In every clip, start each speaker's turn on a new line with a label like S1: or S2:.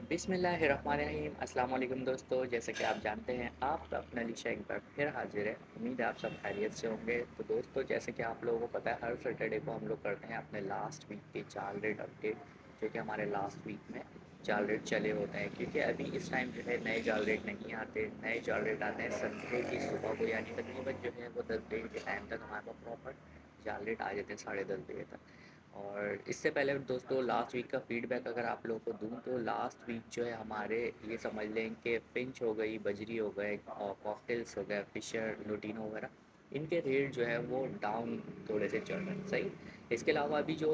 S1: बिस्मिल्लाहिर्रहमानिर्रहीम। अस्सलाम वालेकुम दोस्तों, जैसे कि आप जानते हैं आप अपना लिशा एक बार फिर हाजिर है। उम्मीद है आप सब खैरियत से होंगे। तो दोस्तों, जैसे कि आप लोगों को पता है हर सैटरडे को हम लोग करते हैं अपने लास्ट वीक के चार्ट रेट अपडेट, जो कि हमारे लास्ट वीक में चार्ट रेट चले होते हैं। क्योंकि अभी इस टाइम जो है नए चार्ट रेट नहीं आते, नए चार्ट रेट आते हैं संडे की सुबह को, यानी तकरीबन जो है वो 10 बजे के टाइम तक हमारे पास प्रॉपर चार्ट रेट आ जाते हैं 10:30 बजे तक। और इससे पहले दोस्तों लास्ट वीक का फीडबैक अगर आप लोगों को दूँ तो लास्ट वीक जो है हमारे, ये समझ लें कि फिंच हो गई, बजरी हो गए और कॉकटेल्स हो गए, फिशर, लुटिनो वगैरह, इनके रेट जो है वो डाउन थोड़े से चल रहे हैं। सही। इसके अलावा अभी जो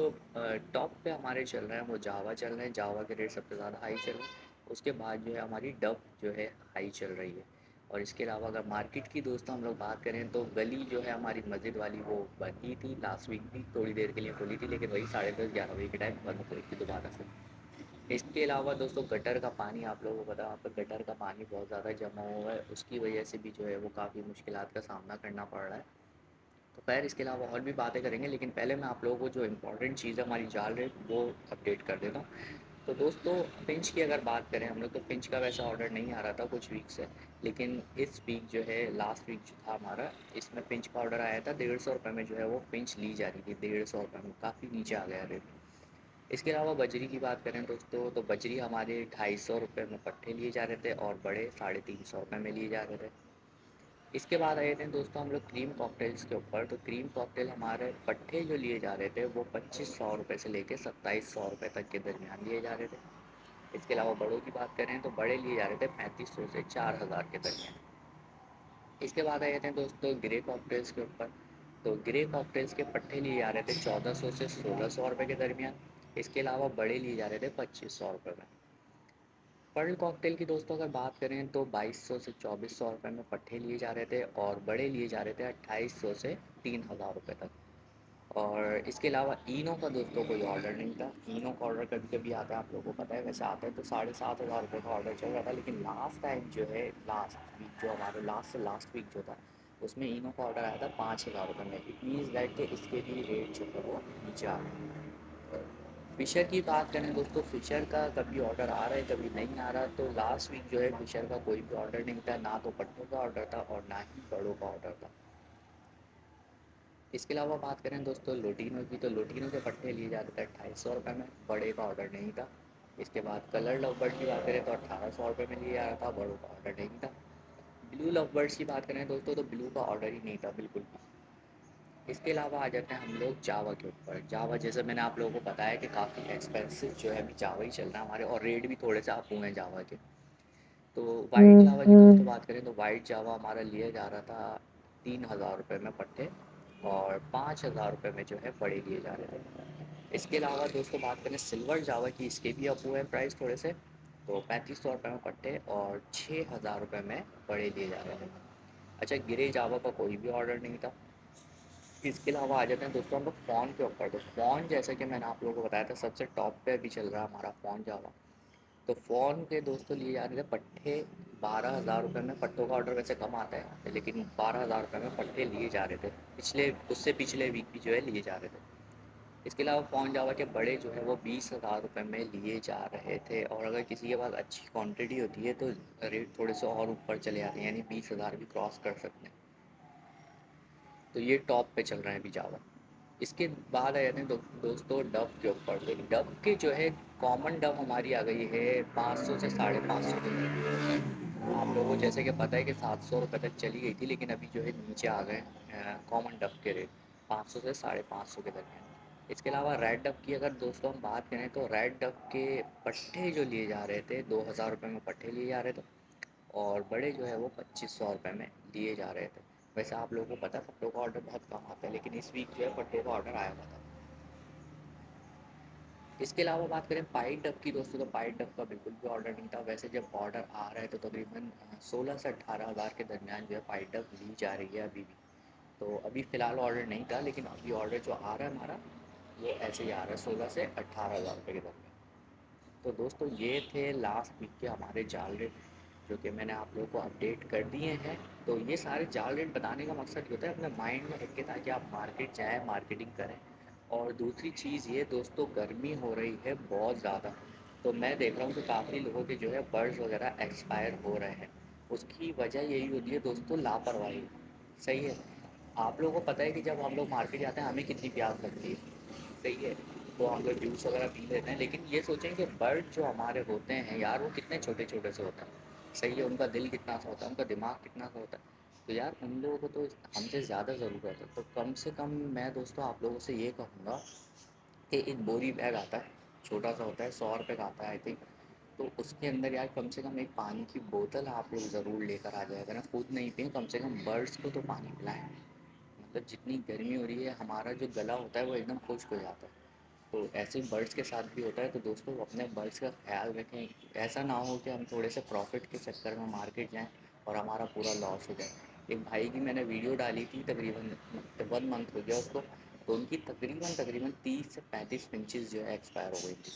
S1: टॉप पे हमारे चल रहे हैं वो जावा चल रहे हैं। जावा के रेट सबसे ज़्यादा हाई चल रहे हैं। उसके बाद जो है हमारी डब जो है हाई चल रही है। और इसके अलावा अगर मार्केट की दोस्तों हम लोग बात करें तो गली जो है हमारी मस्जिद वाली वो बंद ही थी लास्ट वीक भी, थोड़ी देर के लिए खुली थी, लेकिन वही 10:30-11 बजे के टाइम बंद हो गई थी दोबारा से। इसके अलावा दोस्तों गटर का पानी, आप लोगों को पता है वहाँ पर गटर का पानी बहुत ज़्यादा जमा हुआ है, उसकी वजह से भी जो है वो काफ़ी मुश्किलात का सामना करना पड़ रहा है। तो खैर इसके अलावा और भी बातें करेंगे, लेकिन पहले मैं आप लोगों को जो इम्पोर्टेंट चीज़ है हमारी जाल रेट वो अपडेट कर देता हूँ। तो दोस्तों फ़िंच की अगर बात करें हम लोग, तो फ़िंच का वैसा ऑर्डर नहीं आ रहा था कुछ वीक से, लेकिन इस वीक जो है लास्ट वीक जो था हमारा, इसमें फ़िंच का ऑर्डर आया था। 150 रुपये में जो है वो फ़िंच ली जा रही थी, 150 रुपये में, काफ़ी नीचे आ गया रेट। इसके अलावा बजरी की बात करें दोस्तों, तो बजरी हमारे 250 रुपये में पट्टे लिए जा रहे थे और बड़े 350 रुपये में लिए जा रहे थे। इसके बाद आए थे दोस्तों हम लोग क्रीम कॉकटेल्स के ऊपर। तो क्रीम कॉकटेल हमारे पट्टे जो लिए जा रहे थे वो 2500 रुपये से लेकर 2700 रुपये तक के दरमियान लिए जा रहे थे। इसके अलावा बड़ों की बात करें तो बड़े लिए जा रहे थे 3500 से 4000 के दरमियान। इसके बाद आ जाते हैं दोस्तों ग्रे कॉकटेल्स के ऊपर। तो ग्रे कॉकटेल्स के पट्टे लिए जा रहे थे 1400 से 1600 रुपये के दरमियान। इसके अलावा बड़े लिए जा रहे थे 2500 रुपये में। पर्ल कॉकटेल की दोस्तों अगर बात करें तो 2200 से 2400 रुपये में पट्टे लिए जा रहे थे और बड़े लिए जा रहे थे 2800 से 3000 रुपये तक। और इसके अलावा इनो का दोस्तों कोई ऑर्डर नहीं था। इनो का ऑर्डर कभी कभी आता है, आप लोगों को पता है, वैसे आता है तो 7,500 रुपये का ऑर्डर चल रहा था, लेकिन लास्ट टाइम जो है लास्ट वीक जो हमारे लास्ट से लास्ट वीक जो था उसमें इनो का ऑर्डर आया था 5,000 रुपये में। इट मीन्स दैट कि इसके भी रेट जो है वो नीचे आ रहे हैं। फ़िशर की बात करें दोस्तों, फ़िशर का कभी ऑर्डर आ रहा है कभी नहीं आ रहा। तो लास्ट वीक जो है फ़िशर का कोई भी ऑर्डर नहीं था, ना तो पट्टों का ऑर्डर था और ना ही बड़ों का ऑर्डर था। इसके अलावा बात करें दोस्तों लोटिनो की, तो लोटिनो के पट्टे लिए जाते थे 2800 रुपये में, बड़े का ऑर्डर नहीं था। इसके बाद कलर लव बर्ड की बात करें तो 1800 रुपये में लिया जा रहा था, बड़ों का ऑर्डर नहीं था। ब्लू लव बर्ड्स की बात करें दोस्तों तो ब्लू का ऑर्डर ही नहीं था बिल्कुल भी। इसके अलावा आ जाते हैं हम लोग जावा के ऊपर। जावा जैसे मैंने आप लोगों को बताया कि काफ़ी एक्सपेंसिव जो है अभी जावा ही चल रहा है हमारे, और रेट भी थोड़े से अप हुए हैं जावा के। तो वाइट जावा की दोस्तों बात करें तो वाइट जावा हमारा लिया जा रहा था 3,000 रुपये में पट्टे, और 5,000 रुपये में जो है बड़े लिए जा रहे थे। इसके अलावा दोस्तों बात करें सिल्वर जावा की, इसके भी अप हुए हैं प्राइस थोड़े से। तो 3500 रुपये में पट्टे और 6,000 रुपये में बड़े लिए जा रहे थे। अच्छा, ग्रे जावा का कोई भी ऑर्डर नहीं था। इसके अलावा आ जाते हैं दोस्तों हम लोग फ़ॉन के ऊपर। तो फ़ॉन जैसे कि मैंने आप लोगों को बताया था सबसे टॉप पे अभी चल रहा है हमारा फ़ॉन जावा। तो फ़ोन के दोस्तों लिए जा रहे थे पट्टे 12,000 रुपये में। पट्टों का ऑर्डर वैसे कम आता है, लेकिन 12,000 रुपये में पट्टे लिए जा रहे थे। पिछले उससे पिछले वीक भी जो है लिए जा रहे थे। इसके अलावा फ़ोन जावा के बड़े जो है वो 20,000 रुपये में लिए जा रहे थे, और अगर किसी के पास अच्छी क्वांटिटी होती है तो रेट थोड़े से और ऊपर चले जाते हैं, यानी 20,000 भी क्रॉस कर सकते हैं। तो ये टॉप पे चल रहे हैं अभी जावा। इसके बाद आ जाते हैं दोस्तों डव के ऊपर। तो डव के जो है कॉमन डव हमारी आ गई है 500 से 550 के बीच। आप लोगों को जैसे कि पता है कि 700 रुपये तक चली गई थी, लेकिन अभी जो है नीचे आ गए कॉमन डव के रेट 500 से 550 के दरमियान। इसके अलावा रेड डव की अगर दोस्तों हम बात करें तो रेड डव के पट्टे जो लिए जा रहे थे 2,000 रुपये में पट्टे लिए जा रहे थे, और बड़े जो है वो 2500 रुपये में लिए जा रहे थे। वैसे आप लोगों को पता है पट्टों का ऑर्डर बहुत कम आता है, लेकिन इस वीक जो है पट्टों का ऑर्डर आया हुआ था। इसके अलावा बात करें पाइट डब की दोस्तों, तो पाइट डब का बिल्कुल भी ऑर्डर नहीं था। वैसे जब ऑर्डर आ रहा है तो तकरीबन 16 से 18,000 के दरमियान जो है पाइट डब ली जा रही है अभी भी। तो अभी फ़िलहाल ऑर्डर नहीं था, लेकिन अभी ऑर्डर जो आ रहा है हमारा वो ऐसे ही आ रहा है 16 से 18,000 रुपये के दरमियान। तो दोस्तों ये थे लास्ट वीक के हमारे जाल रेट, जो कि मैंने आप लोगों को अपडेट कर दिए हैं। तो ये सारे जाल रेट बताने का मकसद ये होता है अपने माइंड में रख के, ताकि आप मार्केट जाएँ, मार्केटिंग करें। और दूसरी चीज़ ये दोस्तों, गर्मी हो रही है बहुत ज़्यादा। तो मैं देख रहा हूँ कि काफ़ी लोगों के जो है बर्ड्स वगैरह एक्सपायर हो रहे हैं। उसकी वजह यही होती है दोस्तों, लापरवाही। सही है। आप लोगों को पता है कि जब हम लोग मार्केट जाते हैं हमें कितनी प्यास लगती है। सही है। तो हम लोग जूस वगैरह पी लेते हैं, लेकिन ये सोचें कि बर्ड जो हमारे होते हैं यार, वो कितने छोटे छोटे से होते हैं। सही है। उनका दिल कितना सा होता है, उनका दिमाग कितना सा होता है। तो यार उन लोगों को तो हमसे ज़्यादा ज़रूरत है। तो कम से कम मैं दोस्तों आप लोगों से ये कहूँगा कि एक बोरी बैग आता है, छोटा सा होता है, 100 रुपये का आता है आई थिंक। तो उसके अंदर यार कम से कम एक पानी की बोतल आप लोग ज़रूर लेकर आ जाए। अगर खुद नहीं पिए, कम से कम बर्ड्स को तो पानी पिलाएं। मतलब जितनी गर्मी हो रही है, हमारा जो गला होता है वो एकदम खुश्क हो जाता है। तो ऐसे ही बर्ड्स के साथ भी होता है। तो दोस्तों अपने बर्ड्स का ख्याल रखें। ऐसा ना हो कि हम थोड़े से प्रॉफिट के चक्कर में मार्केट जाएं और हमारा पूरा लॉस हो जाए। एक भाई की मैंने वीडियो डाली थी, तकरीबन 1 मंथ हो गया उसको। तो उनकी तकरीबन तकरीबन 30 से 35 फिंचेस जो है एक्सपायर हो गई थी।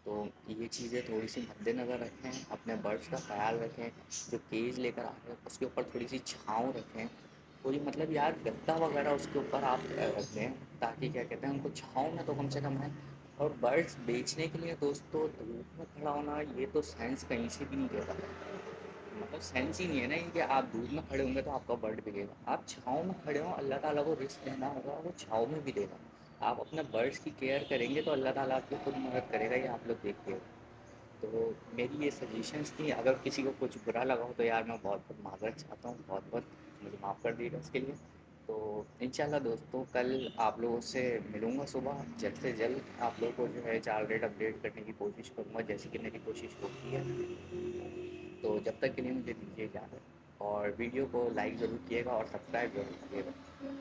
S1: तो ये चीज़ें थोड़ी सी मद्देनज़र रखें, अपने बर्ड्स का ख्याल रखें। जो केज लेकर आ रहे हैं उसके ऊपर थोड़ी सी छाँव रखें। कोई मतलब यार गद्दा वगैरह उसके ऊपर आप रख दें, ताकि क्या कहते हैं उनको छाँव में तो कम से कम है। और बर्ड्स बेचने के लिए दोस्तों धूप में खड़ा होना, ये तो साइंस कहीं से भी नहीं कहता। मतलब सेंस ही नहीं है ना ये कि आप धूप में खड़े होंगे तो आपका बर्ड बिकेगा। आप छाँव में खड़े हो, अल्लाह ताला को रिस्क देना होगा, वो छाँव में भी देगा। आप अपने बर्ड्स की केयर करेंगे तो अल्लाह ताला आपकी खुद मदद करेगा, ये आप लोग देखिए। तो मेरी ये सजेशंस थी। अगर किसी को कुछ बुरा लगा हो तो यार मैं बहुत बहुत माफ़रत चाहता हूँ, बहुत बहुत मुझे माफ़ कर दीजिएगा इसके लिए। तो इंशाल्लाह दोस्तों कल आप लोगों से मिलूँगा सुबह, जल्द से जल्द आप लोगों को जो है चार्ट रेट अपडेट करने की कोशिश करूँगा, जैसे कि मेरी कोशिश होती है। तो जब तक के लिए मुझे दीजिए इजाज़त, और वीडियो को लाइक ज़रूर कीजिएगा और सब्सक्राइब ज़रूर कीजिएगा।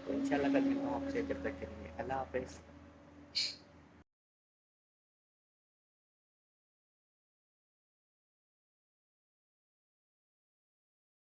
S1: तो इंशाल्लाह कल मिलता हूँ आपसे, जब तक के लिए अल्लाह हाफ़िज़।